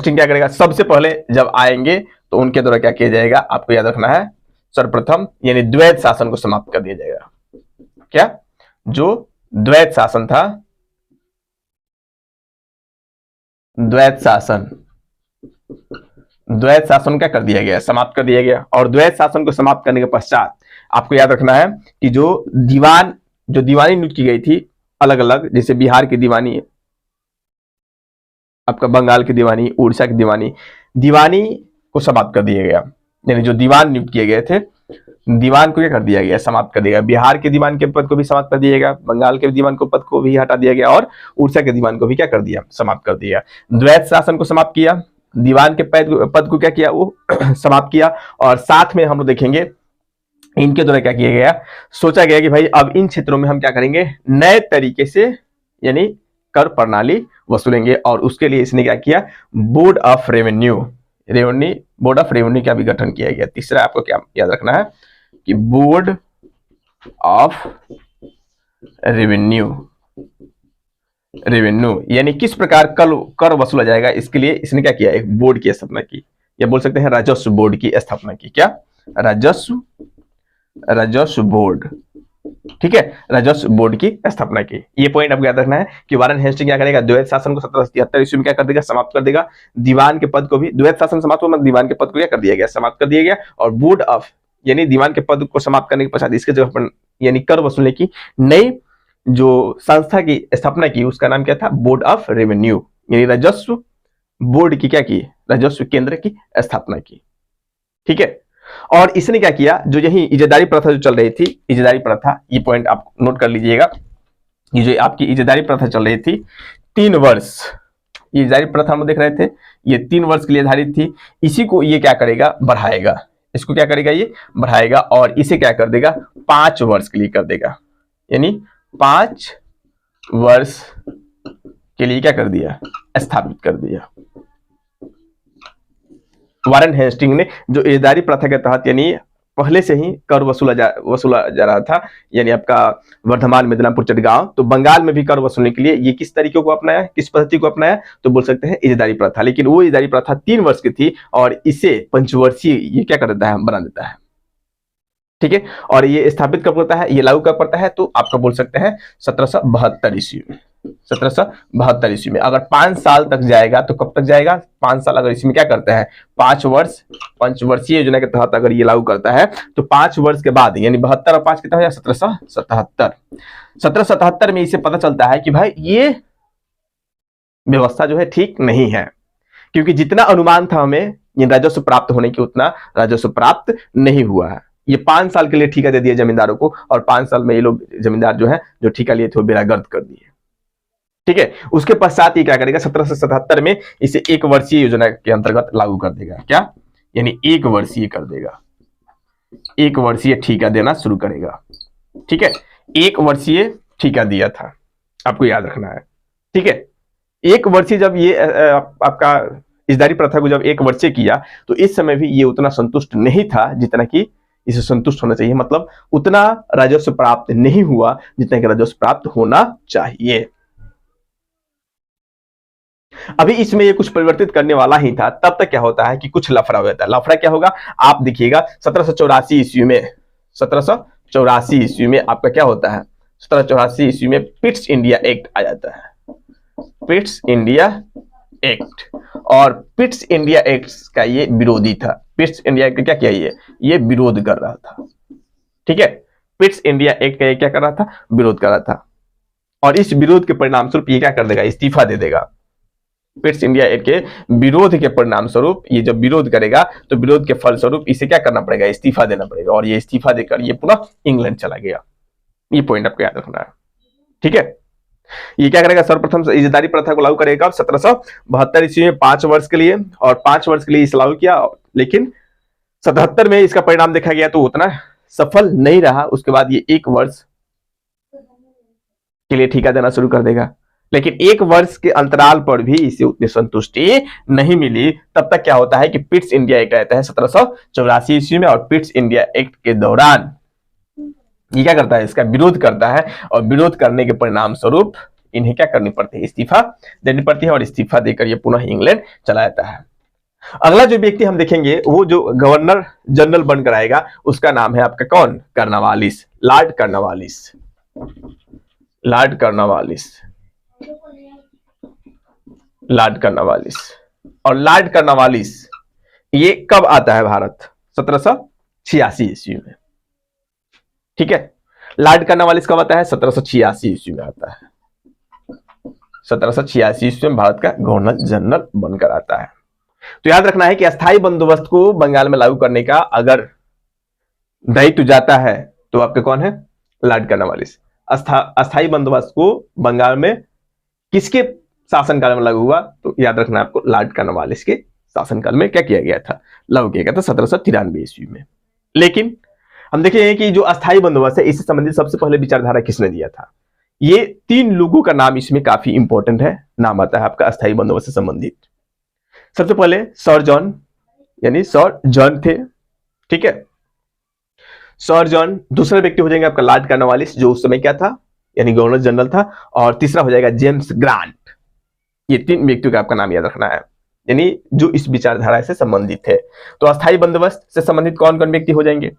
क्या करेगा? सबसे पहले जब आएंगे तो उनके द्वारा क्या किया जाएगा? आपको याद रखना है, सर्वप्रथम यानी द्वैत शासन को समाप्त कर दिया जाएगा। क्या? जो द्वैत शासन था, द्वैत शासन क्या कर दिया गया? समाप्त कर दिया गया। और द्वैत शासन को समाप्त करने के पश्चात आपको याद रखना है कि जो दीवानी नियुक्त की गई थी अलग अलग, जैसे बिहार की दीवानी, आपका बंगाल की दीवानी, उड़ीसा की दीवानी को समाप्त कर दिया गया। यानी जो दीवान नियुक्त किए गए थे, दीवान को क्या कर दिया गया? समाप्त कर दिया गया। बिहार के दीवान के पद को भी समाप्त कर दिया गया, बंगाल के दीवान को पद को भी हटा दिया गया और उड़ीसा के दीवान को भी क्या कर दिया? समाप्त कर दिया। द्वैत शासन को समाप्त किया, दीवान के पद को क्या किया? वो समाप्त किया। और साथ में हम लोग देखेंगे इनके द्वारा क्या किया गया? सोचा गया कि भाई अब इन क्षेत्रों में हम क्या करेंगे? नए तरीके से यानी कर प्रणाली वसूलेंगे। और उसके लिए इसने क्या किया? बोर्ड ऑफ रेवेन्यू का भी गठन किया गया। तीसरा आपको क्या याद रखना है कि बोर्ड ऑफ रेवेन्यू यानी किस प्रकार कर वसूला जाएगा, इसके लिए इसने क्या किया? एक बोर्ड की स्थापना की, या बोल सकते हैं राजस्व बोर्ड की स्थापना की। क्या? राजस्व बोर्ड, ठीक है, राजस्व बोर्ड की स्थापना की। ये पॉइंट आपको याद रखना है कि वारेन हेस्टिंग क्या करेगा? द्वैत शासन को 1773 ईस्वी में क्या कर देगा? समाप्त कर देगा। दीवान के पद को भी, द्वैत शासन समाप्त हुआ, दीवान के पद को क्या कर दिया गया? समाप्त कर दिया गया। और बोर्ड ऑफ यानी दीवान के पद को समाप्त करने के पश्चात इसके जगह पर यानी कर वसूलने की नई जो संस्था की स्थापना की, उसका नाम क्या था? बोर्ड ऑफ रेवेन्यू, यानी राजस्व बोर्ड की क्या की? राजस्व केंद्र की स्थापना की, ठीक है। और इसने क्या किया? जो यही इजादारी प्रथा जो चल रही थी, इजादारी प्रथा, ये पॉइंट आप नोट कर लीजिएगा। ये जो आपकी इजादारी प्रथा चल रही थी 3 वर्ष, ये इजादारी प्रथा हम देख रहे थे, ये 3 वर्ष के लिए आधारित थी। इसी को ये क्या करेगा? बढ़ाएगा। इसको क्या करेगा? ये बढ़ाएगा और इसे क्या कर देगा? 5 वर्ष के लिए कर देगा। यानी 5 वर्ष के लिए क्या कर दिया? स्थापित कर दिया। वारेन हेस्टिंग ने जो इजादारी प्रथा के तहत यानी पहले से ही कर वसूला जा रहा था, यानी आपका वर्धमान, मिदनापुर, चटगांव, तो बंगाल में भी कर वसूलने के लिए ये किस तरीके को अपनाया? किस पद्धति को अपनाया? तो बोल सकते हैं इजादारी प्रथा। लेकिन वो इजादारी प्रथा 3 वर्ष की थी और इसे पंचवर्षीय ये क्या कर देता है? बना देता है, ठीक है। और ये स्थापित कब करता है? ये लागू कब करता है? तो आपका बोल सकते हैं 1772 ईस्वी में। 1772 ईस्वी में। अगर 5 साल तक जाएगा तो कब तक जाएगा? 5 साल अगर इसमें क्या करता है? 5 वर्ष पंचवर्षीय योजना के तहत अगर ये लागू करता है तो 5 वर्ष के बाद यानी 72 और 5 कितना हो जाए? 1777 में इसे पता चलता है कि भाई ये व्यवस्था जो है ठीक नहीं है, क्योंकि जितना अनुमान था हमें ये राजस्व प्राप्त होने की, उतना राजस्व प्राप्त नहीं हुआ है। ये 5 साल के लिए ठेका दे दिया जमींदारों को और 5 साल में ये लोग जमींदार जो है जो ठेका लिए थे वो बेरागर्द कर दिए, ठीक है। उसके पश्चात ये क्या करेगा? 1777 में इसे 1 वर्षीय योजना के अंतर्गत लागू कर देगा। क्या? यानी 1 वर्षीय कर देगा। एक वर्षीय ठेका देना शुरू करेगा। ठीक है, एक वर्षीय ठेका दिया था, आपको याद रखना है। ठीक है, एक वर्षीय जब ये आपका इजदारी प्रथा को जब एक वर्षीय किया तो इस समय भी ये उतना संतुष्ट नहीं था जितना कि इसे संतुष्ट होना चाहिए, मतलब उतना राजस्व प्राप्त नहीं हुआ जितना कि राजस्व प्राप्त होना चाहिए। अभी इसमें ये कुछ परिवर्तित करने वाला ही था, तब तक क्या होता है कि कुछ लफड़ा हो जाता है। लफड़ा क्या होगा, आप देखिएगा 1784 ईस्वी में, 1784 ईस्वी में आपका क्या होता है, 1784 ईस्वी में पिट्स इंडिया एक्ट आ जाता है, पिट्स इंडिया एक्ट। और पिट्स इंडिया एक्ट का ये विरोधी था। पिट्स इंडिया एक्ट क्या किया, ये विरोध कर रहा था। ठीक है, पिट्स इंडिया एक्ट का ये क्या कर रहा था, विरोध कर रहा था। और इस विरोध के परिणाम स्वरूप ये क्या कर देगा, इस्तीफा दे देगा। पिट्स इंडिया एक्ट के विरोध के परिणाम स्वरूप ये जब विरोध करेगा तो विरोध के फलस्वरूप इसे क्या करना पड़ेगा, इस्तीफा देना पड़ेगा। और ये इस्तीफा देकर ये पुनः इंग्लैंड चला गया। ये पॉइंट आपको याद रखना है। ठीक है, ये क्या करेगा, सर्वप्रथम इजदारी प्रथा को लागू करेगा 1772 ईस्वी में 5 वर्ष के लिए, और 5 वर्ष के लिए इसे लागू किया। लेकिन 77 में इसका परिणाम देखा गया तो उतना सफल नहीं रहा। उसके बाद ये 1 वर्ष के लिए ठेका देना शुरू कर देगा। लेकिन 1 वर्ष के अंतराल पर भी इसे उतनी संतुष्टि नहीं मिली। तब तक क्या होता है कि पिट्स इंडिया एक्ट आता है 1784 ईस्वी में, और पिट्स इंडिया एक्ट के दौरान ये क्या करता है, इसका विरोध करता है। और विरोध करने के परिणाम स्वरूप इन्हें क्या करनी पड़ती है, इस्तीफा देनी पड़ती है। और इस्तीफा देकर ये पुनः इंग्लैंड चला जाता है। अगला जो व्यक्ति हम देखेंगे वो जो गवर्नर जनरल बनकर आएगा उसका नाम है आपका कौन, Cornwallis, Lord Cornwallis, Lord Cornwallis, Lord Cornwallis. और लॉर्ड कर्नवालिस ये कब आता है भारत, 1786 ईस्वी में। ठीक है, लॉर्ड कर्नवालिस कब आता है, 1786 ईस्वी में आता है। 1786 ईस्वी में भारत का गवर्नर जनरल बनकर आता है। तो याद रखना है कि अस्थायी बंदोबस्त को बंगाल में लागू करने का अगर दायित्व जाता है तो आपके कौन है, लॉर्ड कर्नवालिस। अस्थायी बंदोबस्त को बंगाल में किसके शासनकाल में लागू हुआ, तो याद रखना आपको लॉर्ड कर्नवालिस के शासनकाल में क्या किया गया था, लागू किया गया था 1793 ईस्वी में। लेकिन हम देखें कि जो अस्थायी बंदोबस्त है इससे संबंधित सबसे पहले विचारधारा किसने दिया था। ये 3 लोगों का नाम इसमें काफी इंपॉर्टेंट है, नाम आता है आपका अस्थायी बंदोबस्त से संबंधित। सबसे पहले सर जॉन, यानी सर जॉन थे। ठीक है, सर जॉन। दूसरा व्यक्ति हो जाएंगे आपका लॉर्ड कर्नवालिस जो उस समय क्या था, यानी गवर्नर जनरल था। और तीसरा हो जाएगा जेम्स ग्रांट। ये 3 व्यक्तियों का आपका नाम याद रखना है, यानी जो इस विचारधारा से संबंधित है। तो अस्थायी बंदोबस्त से संबंधित कौन कौन व्यक्ति हो जाएंगे,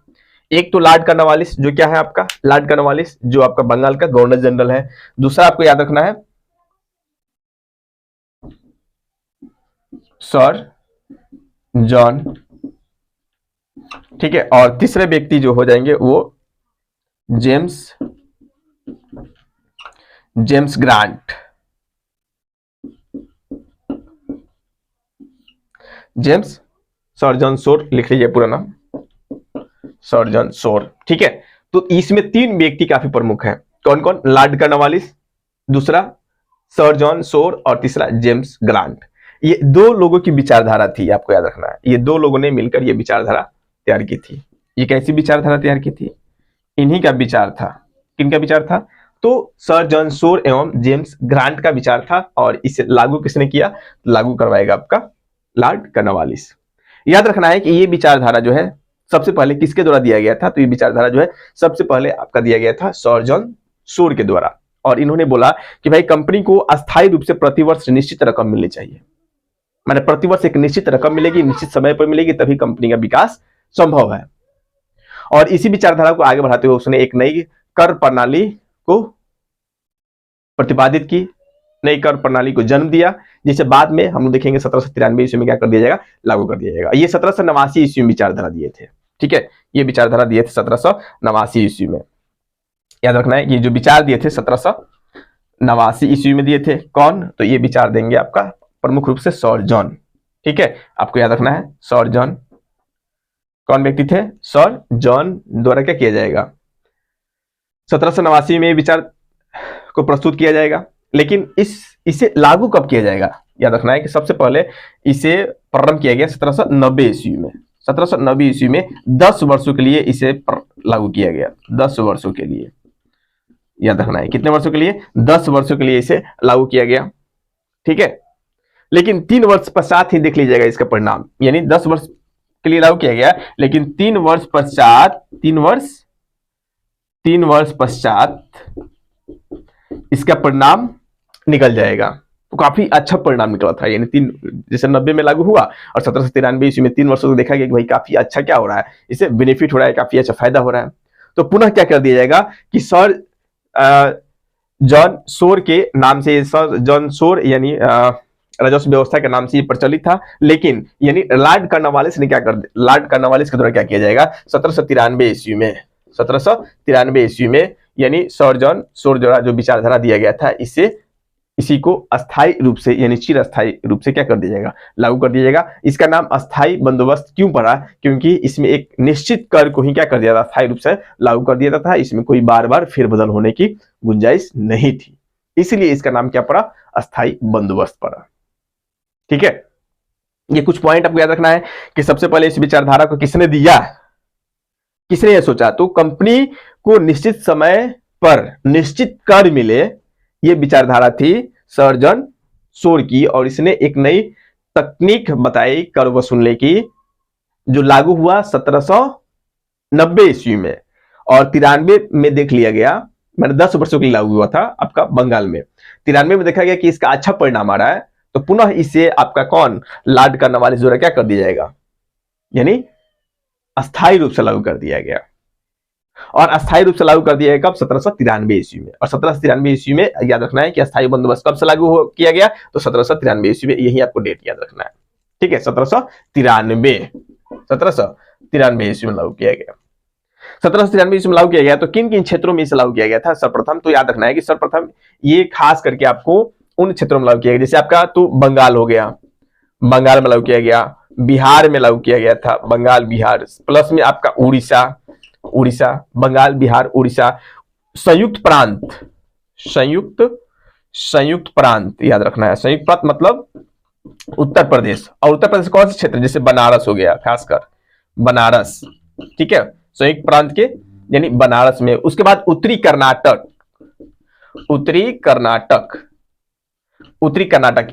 एक तो लॉर्ड कर्नवालिस जो क्या है आपका, लॉर्ड कर्नवालिस जो आपका बंगाल का गवर्नर जनरल है। दूसरा आपको याद रखना है सर जॉन। ठीक है, और तीसरे व्यक्ति जो हो जाएंगे वो James grant, James sir John Shore लिख लीजिए पूरा नाम, सर जॉन शोर। ठीक है, तो इसमें 3 व्यक्ति काफी प्रमुख हैं। कौन कौन, लॉर्ड कर्नवालिस, दूसरा सर जॉन शोर, और तीसरा जेम्स ग्रांट। ये 2 लोगों की विचारधारा थी, आपको याद रखना है। ये 2 लोगों ने मिलकर ये विचारधारा तैयार की थी। ये कैसी विचारधारा तैयार की थी, इन्हीं का विचार था। किनका विचार था, तो सर जॉन शोर एवं जेम्स ग्रांट का विचार था। और इसे लागू किसने किया, लागू करवाएगा आपका लॉर्ड कर्नवालिस। याद रखना है कि ये विचारधारा जो है सबसे पहले किसके द्वारा दिया गया था, तो ये विचारधारा जो है सबसे पहले आपका दिया गया था सर जॉन शोर के द्वारा। और इन्होंने बोला कि भाई कंपनी को अस्थायी रूप से प्रतिवर्ष निश्चित रकम मिलनी चाहिए, माने प्रतिवर्ष एक निश्चित रकम मिलेगी, निश्चित समय पर मिलेगी, तभी कंपनी का विकास संभव है। और इसी विचारधारा को आगे बढ़ाते हुए उसने एक नई कर प्रणाली को प्रतिपादित की, नई कर प्रणाली को जन्म दिया, जिसे बाद में हम लोग देखेंगे 1793 ईस्वी में क्या कर दिया जाएगा, लागू कर दिया जाएगा। ये 1789 ईस्वी में विचारधारा दिए थे। ठीक है, ये विचारधारा दिए थे 1789 ईस्वी में। याद रखना है ये जो विचार दिए थे 1789 ईस्वी में दिए थे। कौन, तो ये विचार देंगे आपका प्रमुख रूप से सर जॉन। ठीक है, आपको याद रखना है सर जॉन कौन व्यक्ति थे, सर जॉन द्वारा क्या किया जाएगा, 1789 में विचार को प्रस्तुत किया जाएगा। लेकिन इसे लागू कब किया जाएगा, याद रखना है कि सबसे पहले इसे प्रारंभ किया गया 1790 ईस्वी में। 1790 ईस्वी में 10 वर्षों के लिए इसे लागू किया गया। 10 वर्षों के लिए, याद रखना है कितने वर्षों के लिए, 10 वर्षों के लिए इसे लागू किया गया। ठीक है, लेकिन 3 वर्ष पश्चात ही देख लीजिएगा इसका परिणाम, यानी 10 वर्ष के लिए लागू किया गया, लेकिन 3 वर्ष पश्चात, 3 वर्ष पश्चात इसका परिणाम निकल जाएगा। तो काफी अच्छा परिणाम निकला था, यानी 3 जैसे 90 में लागू हुआ और 1793 ईस्वी में 3 वर्षों को देखा गया कि भाई काफी अच्छा क्या हो रहा है, इससे बेनिफिट हो रहा है, काफी अच्छा फायदा हो रहा है। तो पुनः क्या कर दिया जाएगा कि सर जॉन सोर के नाम से, सर जॉन सोर यानी राजस्व व्यवस्था के नाम से ये प्रचलित था, लेकिन यानी लॉर्ड कर्नवालिस ने क्या कर, लॉर्ड कर्नवालिस के द्वारा क्या किया जाएगा 1793 ईस्वी में, 1793 ईस्वी में, यानी सर जॉन सोर द्वारा जो विचारधारा दिया गया था, इसी को अस्थायी रूप से यानी चिरस्थायी रूप से क्या कर दिया जाएगा, लागू कर दिया जाएगा। इसका नाम अस्थायी बंदोबस्त क्यों पड़ा, क्योंकि इसमें एक निश्चित कर को ही क्या कर दिया था, अस्थायी रूप से लागू कर दिया था, इसमें कोई बार बार फेरबदल होने की गुंजाइश नहीं थी, इसलिए इसका नाम क्या पड़ा, अस्थायी बंदोबस्त पड़ा। ठीक है, ये कुछ पॉइंट आपको याद रखना है कि सबसे पहले इस विचारधारा को किसने दिया, किसने ये सोचा, तो कंपनी को निश्चित समय पर निश्चित कर मिले, ये विचारधारा थी सर जॉन सोर की, और इसने एक नई तकनीक बताई कर वसूलने की, जो लागू हुआ 1790 ईस्वी में, और 93 में देख लिया गया, मैंने 10 वर्षों के लिए लागू हुआ था आपका बंगाल में। 93 में देखा गया कि इसका अच्छा परिणाम आ रहा है, तो पुनः इसे आपका कौन, लॉर्ड कर्नवालिस द्वारा क्या कर दिया जाएगा, यानी अस्थायी रूप से लागू कर दिया गया। और अस्थायी रूप से लागू कर दिया गया कब, 1793 ईस्वी में। और 1793 ईस्वी में याद रखना है कि अस्थायी बंदोबस्त कब से लागू किया गया, तो 1793 ईस्वी में, यही आपको डेट याद रखना है। ठीक है, 1793 ईस्वी में लागू किया गया। 1793 ईस्वी में लागू किया गया, तो किन किन क्षेत्रों में इसे लागू किया गया था, सर्वप्रथम तो याद रखना है कि सर्वप्रथम ये खास करके आपको उन क्षेत्रों में लागू किया गया, जैसे आपका तो बंगाल हो गया, बंगाल में लागू किया गया, बिहार में लागू किया गया था, बंगाल बिहार, प्लस में आपका उड़ीसा, बंगाल बिहार उड़ीसा, संयुक्त प्रांत याद रखना है, संयुक्त प्रांत मतलब उत्तर प्रदेश, और उत्तर प्रदेश कौन से क्षेत्र, जैसे बनारस हो गया, खासकर बनारस। ठीक है, संयुक्त प्रांत के यानी बनारस में। उसके बाद उत्तरी कर्नाटक,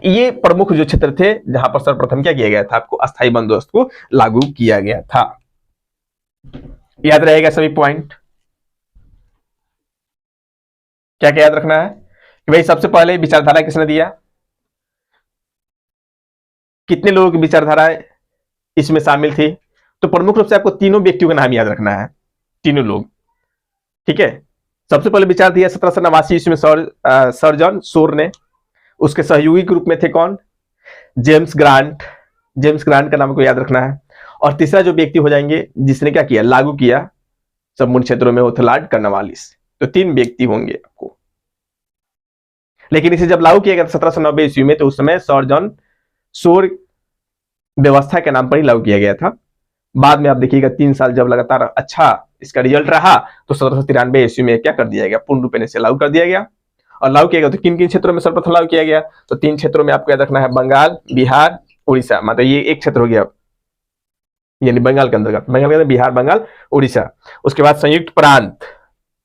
ये प्रमुख जो क्षेत्र थे जहां पर सर्वप्रथम क्या किया गया था, आपको अस्थायी बंदोबस्त को लागू किया गया था। याद रहेगा सभी पॉइंट, क्या क्या याद रखना है कि भाई सबसे पहले विचारधारा किसने दिया, कितने लोगों की विचारधारा इसमें शामिल थी, तो प्रमुख रूप से आपको तीनों व्यक्तियों का नाम याद रखना है, तीनों लोग। ठीक है, सबसे पहले विचार दिया 1789 ईस्वी में सर जॉन सोर ने, उसके सहयोगी के रूप में थे कौन, जेम्स ग्रांट का नाम को याद रखना है। और तीसरा जो व्यक्ति हो जाएंगे जिसने क्या किया, लागू किया संपूर्ण क्षेत्रों में, वो थे लॉर्ड कर्नवालिस। तो 3 व्यक्ति होंगे आपको, लेकिन इसे जब लागू किया गया 1790 ईस्वी में, तो उस समय सर जॉन सोर व्यवस्था के नाम पर ही लागू किया गया था। बाद में आप देखिएगा 3 साल जब लगातार अच्छा इसका रिजल्ट रहा, तो 1793 ईस्वी में क्या कर दिया गया, पूर्ण रूप से लागू कर दिया गया। और लागू किया गया तो किन किन क्षेत्रों में सर्वप्रथम लागू किया गया, तो 3 क्षेत्रों में आपको याद रखना है, बंगाल बिहार उड़ीसा, मतलब ये एक क्षेत्र हो गया, यानी बंगाल के अंदर बिहार बंगाल उड़ीसा। उसके बाद संयुक्त प्रांत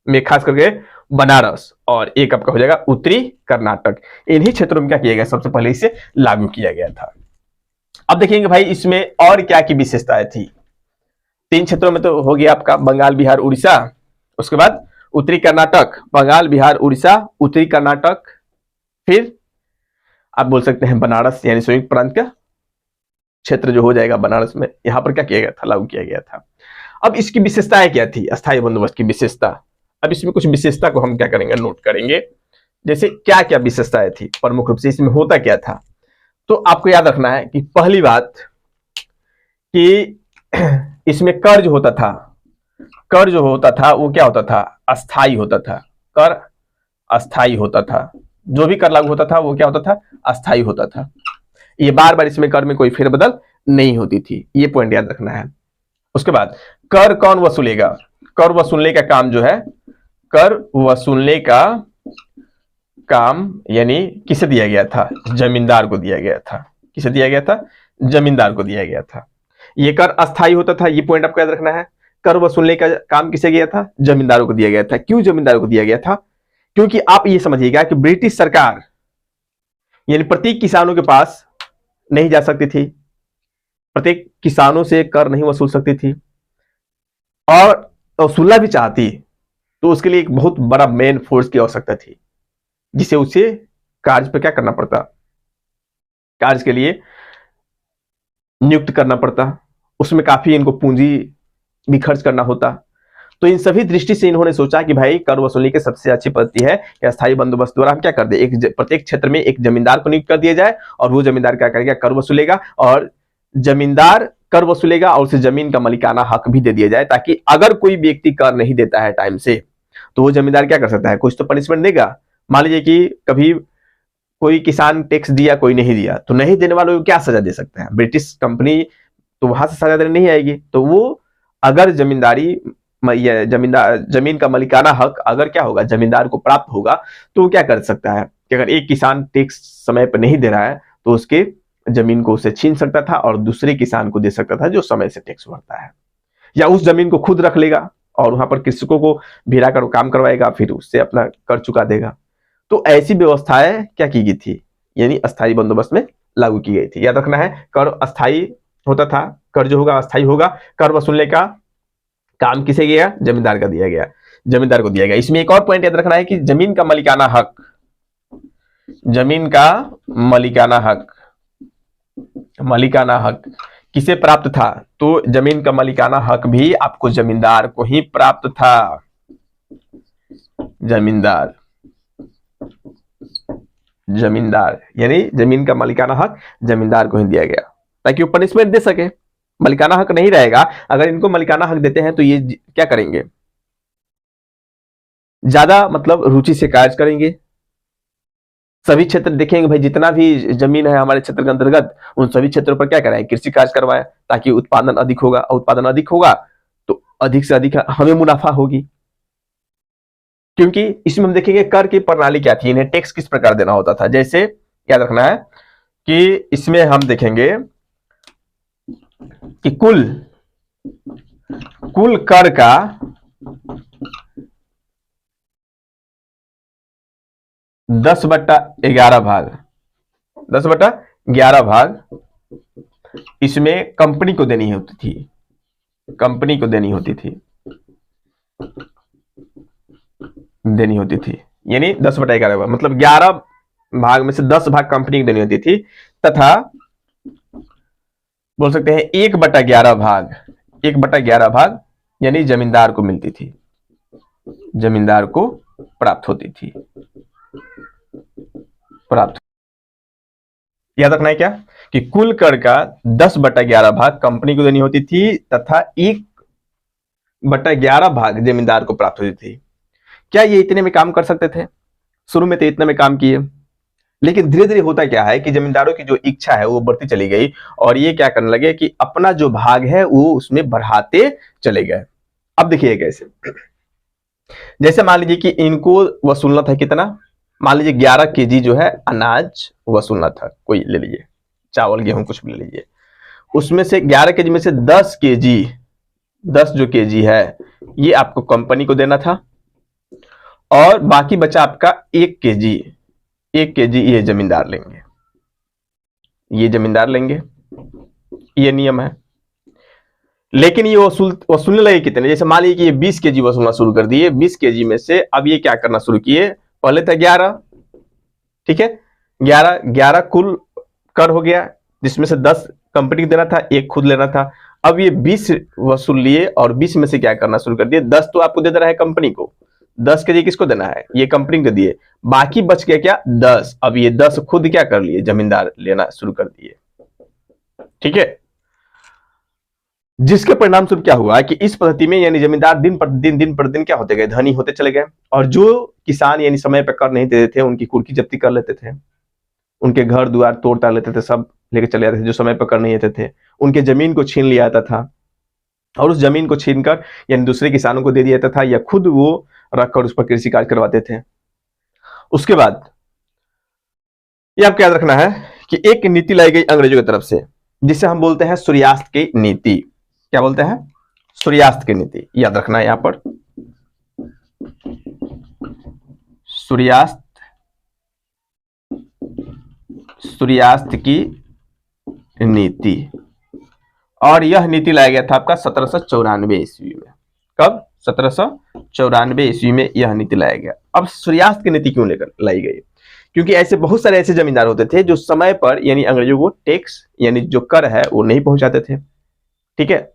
में खास करके बनारस, और एक आपका हो जाएगा उत्तरी कर्नाटक। इन्हीं क्षेत्रों में क्या किया गया, सबसे पहले इसे लागू किया गया था। अब देखेंगे भाई इसमें और क्या की विशेषताएं थी। 3 क्षेत्रों में तो हो गया आपका बंगाल बिहार उड़ीसा, उसके बाद उत्तरी कर्नाटक, बंगाल बिहार उड़ीसा उत्तरी कर्नाटक, फिर आप बोल सकते हैं बनारस, यानी संयुक्त प्रांत का क्षेत्र जो हो जाएगा बनारस में, यहां पर क्या किया गया था, लागू किया गया था। अब इसकी विशेषताएं क्या थी, अस्थायी बंदोबस्त की विशेषता। अब इसमें कुछ विशेषता को हम क्या करेंगे, नोट करेंगे, जैसे क्या क्या विशेषताएं थी, प्रमुख रूप से इसमें होता क्या था। तो आपको याद रखना है कि पहली बात कि इसमें कर जो होता था वो क्या होता था, अस्थायी होता था। कर अस्थायी होता था, जो भी कर लागू होता था वो क्या होता था, अस्थायी होता था। ये बार बार इसमें कर में कोई फेरबदल नहीं होती थी, ये पॉइंट याद रखना है। उसके बाद कर कौन वसूलेगा, कर वसूलने का काम जो है, कर वसूलने का काम यानी किसे दिया गया था, जमींदार को दिया गया था। किसे दिया गया था, जमींदार को दिया गया था। ये कर अस्थायी होता था, ये पॉइंट आपको याद रखना है। कर वसूलने का काम किसे गया था? जमींदारों को दिया गया था। क्यों जमींदारों को दिया गया था? क्योंकि आप ये समझिएगा कि ब्रिटिश सरकार यानी प्रत्येक किसानों के पास नहीं जा सकती थी, प्रत्येक किसानों से कर नहीं वसूल सकती थी, और वसूलना भी चाहती तो उसके लिए एक बहुत बड़ा मेन फोर्स की आवश्यकता थी, जिसे उसे कार्य पर क्या करना पड़ता, कार्य के लिए नियुक्त करना पड़ता, उसमें काफी इनको पूंजी भी खर्च करना होता। तो इन सभी दृष्टि से इन्होंने सोचा कि भाई कर वसूली की सबसे अच्छी पद्धति है कि अस्थायी बंदोबस्त द्वारा हम क्या कर दे, एक प्रत्येक क्षेत्र में एक जमींदार को नियुक्त कर दिया जाए, और वो जमींदार क्या करेगा, कर वसूलेगा, और जमींदार कर वसूलेगा और उसे जमीन का मालिकाना हक भी दे दिया जाए, ताकि अगर कोई व्यक्ति कर नहीं देता है टाइम से तो वो जमींदार क्या कर सकता है, कुछ तो पनिशमेंट देगा। मान लीजिए कि कभी कोई किसान टैक्स दिया, कोई नहीं दिया, तो नहीं देने वालों को क्या सजा दे सकते हैं, ब्रिटिश कंपनी तो वहां से सजा देने नहीं आएगी। तो वो अगर जमींदारी जमीन का मालिकाना हक अगर क्या होगा, जमींदार को प्राप्त होगा, तो वो क्या कर सकता है कि अगर एक किसान टैक्स समय पर नहीं दे रहा है तो उसके जमीन को उसे छीन सकता था और दूसरे किसान को दे सकता था जो समय से टैक्स भरता है, या उस जमीन को खुद रख लेगा और वहां पर कृषकों को भिड़ा कर काम करवाएगा, फिर उससे अपना कर चुका देगा। तो ऐसी व्यवस्थाएं क्या की गई थी, यानी अस्थायी बंदोबस्त में लागू की गई थी। याद रखना है, कर अस्थायी होता था, कर जो होगा अस्थायी होगा। कर वसूलने का काम किसे गया, जमींदार का दिया गया, जमींदार को दिया गया। इसमें एक और पॉइंट याद रखना है कि जमीन का मालिकाना हक, जमीन का मालिकाना हक, मालिकाना हक किसे प्राप्त था, तो जमीन का मालिकाना हक भी आपको जमींदार को ही प्राप्त था। जमींदार, जमींदार यानी जमीन का मालिकाना हक जमींदार को ही दिया गया, ताकि वो पनिशमेंट दे सके। मालिकाना हक नहीं रहेगा, अगर इनको मालिकाना हक देते हैं तो ये क्या करेंगे, ज्यादा मतलब रुचि से कार्य करेंगे। सभी क्षेत्र देखेंगे भाई, जितना भी जमीन है हमारे क्षेत्र के अंतर्गत, उन सभी क्षेत्रों पर क्या कराएं, कृषि कार्य करवाएं, ताकि उत्पादन अधिक होगा, और उत्पादन अधिक होगा तो अधिक से अधिक हमें मुनाफा होगी। क्योंकि इसमें हम देखेंगे कर की प्रणाली क्या थी, इन्हें टैक्स किस प्रकार देना होता था। जैसे याद रखना है कि इसमें हम देखेंगे कि कुल कर का 10/11 भाग, 10/11 भाग इसमें कंपनी को देनी होती थी, कंपनी को देनी होती थी, देनी होती थी। यानी 10/11 भाग मतलब 11 भाग में से 10 भाग कंपनी को देनी होती थी, तथा बोल सकते हैं 1/11 भाग, 1/11 भाग यानी जमींदार को मिलती थी, जमींदार को प्राप्त होती थी, प्राप्त। याद रखना है क्या कि कुल कर का 10/11 भाग कंपनी को देनी होती थी, तथा 1/11 भाग जमींदार को प्राप्त होती थी। क्या ये इतने में काम कर सकते थे? शुरू में तो इतने में काम किए, लेकिन धीरे धीरे होता क्या है कि जमींदारों की जो इच्छा है वो बढ़ती चली गई, और ये क्या करने लगे कि अपना जो भाग है वो उसमें बढ़ाते चले गए। अब देखिए कैसे, जैसे मान लीजिए कि इनको वसूलना था कितना, मान लीजिए 11 केजी जो है अनाज वसूलना था, कोई ले लीजिए चावल गेहूं कुछ भी ले लीजिए, उसमें से 11 केजी में से 10 केजी, 10 जो केजी है ये आपको कंपनी को देना था, और बाकी बचा आपका 1 केजी, 1 केजी ये जमींदार लेंगे, ये जमींदार लेंगे, ये नियम है। लेकिन ये वसूलने लगे कितने, जैसे मान लीजिए कि ये 20 केजी वसूलना शुरू कर दिए, 20 केजी में से अब ये क्या करना शुरू किए, पहले था 11, ठीक है, 11 कुल कर हो गया, जिसमें से 10 कंपनी को देना था, 1 खुद लेना था। अब ये 20 वसूल लिए और 20 में से क्या करना शुरू कर दिए, 10 तो आपको दे देना है कंपनी को, 10 केजी किसको देना है, ये कंपनी को दिए, बाकी बच गया क्या 10, अब ये 10 खुद क्या कर लिए, जमींदार लेना शुरू कर दिए, ठीक है। जिसके परिणाम स्वरूप क्या हुआ कि इस पद्धति में यानी जमींदार दिन प्रतिदिन क्या होते गए, धनी होते चले गए, और जो किसान यानी समय पर कर नहीं देते थे उनकी कुर्की जब्ती कर लेते थे, उनके घर द्वार तोड़ ताड़ लेते थे, सब लेके चले जाते थे जो समय पर कर नहीं देते थे, उनके जमीन को छीन लिया जाता था, और उस जमीन को छीनकर यानी दूसरे किसानों को दे दिया जाता था, या खुद वो रखकर उस पर कृषि कार्य करवाते थे। उसके बाद ये आपको याद रखना है कि एक नीति लाई गई अंग्रेजों की तरफ से, जिसे हम बोलते हैं सूर्यास्त की नीति। क्या बोलते हैं? सूर्यास्त की नीति, याद रखना है यहां पर, सूर्यास्त, सूर्यास्त की नीति। और यह नीति लाया गया था आपका 1794 ईस्वी में। कब? 1794 ईस्वी में यह नीति लाया गया। अब सूर्यास्त की नीति क्यों लेकर लाई गई? क्योंकि ऐसे बहुत सारे ऐसे जमींदार होते थे जो समय पर यानी अंग्रेजों को टैक्स यानी जो कर है वो नहीं पहुंचाते थे, ठीक है,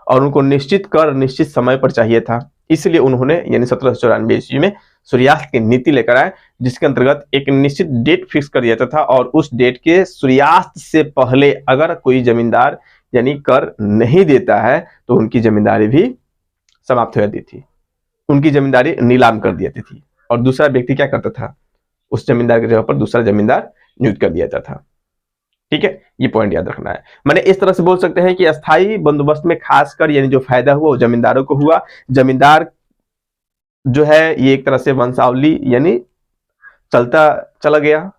और उनको निश्चित कर निश्चित समय पर चाहिए था। इसलिए उन्होंने यानी 1794 ईस्वी में सूर्यास्त की नीति लेकर आए, जिसके अंतर्गत एक निश्चित डेट फिक्स कर दिया था और उस डेट के सूर्यास्त से पहले अगर कोई जमींदार यानी कर नहीं देता है तो उनकी जमींदारी भी समाप्त हो जाती थी, उनकी जमींदारी नीलाम कर दी जाती थी और दूसरा व्यक्ति क्या करता था, उस जमींदार की जगह पर दूसरा जमींदार नियुक्त कर दिया जाता था। ठीक है, ये पॉइंट याद रखना है। मैंने इस तरह से बोल सकते हैं कि अस्थाई बंदोबस्त में खासकर यानी जो फायदा हुआ वो जमींदारों को हुआ। जमींदार जो है ये एक तरह से वंशावली यानी चलता चला गया।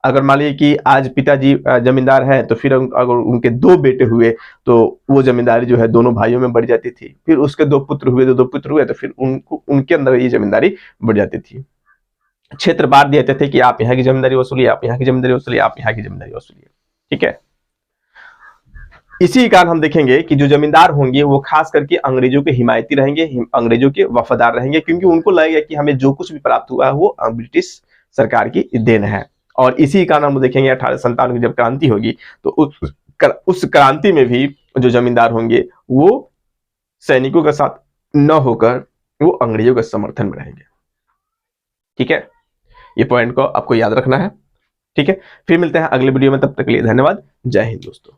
अगर मान लीजिए कि आज पिताजी जमींदार हैं तो फिर अगर उनके दो बेटे हुए तो वो जमींदारी जो है दोनों भाइयों में बढ़ जाती थी, फिर उसके दो पुत्र हुए तो दो पुत्र हुए तो फिर उनको उनके अंदर ये जमींदारी बढ़ जाती थी। क्षेत्र बांट देते थे कि आप यहाँ की जमींदारी वसूलिए, आप यहाँ की जमींदारी वसूलिए, आप यहाँ की जमींदारी वसूलिए। ठीक है, इसी कारण हम देखेंगे कि जो जमींदार होंगे वो खास करके अंग्रेजों के हिमायती रहेंगे, अंग्रेजों के वफादार रहेंगे, क्योंकि उनको लगेगा कि हमें जो कुछ भी प्राप्त हुआ है वो ब्रिटिश सरकार की देन है। और इसी कारण हम देखेंगे 1857 की जब क्रांति होगी तो उस क्रांति में भी जो जमींदार होंगे वो सैनिकों के साथ न होकर वो अंग्रेजों के समर्थन में रहेंगे। ठीक है, ये पॉइंट को आपको याद रखना है। ठीक है, फिर मिलते हैं अगले वीडियो में, तब तक के लिए धन्यवाद। जय हिंद दोस्तों।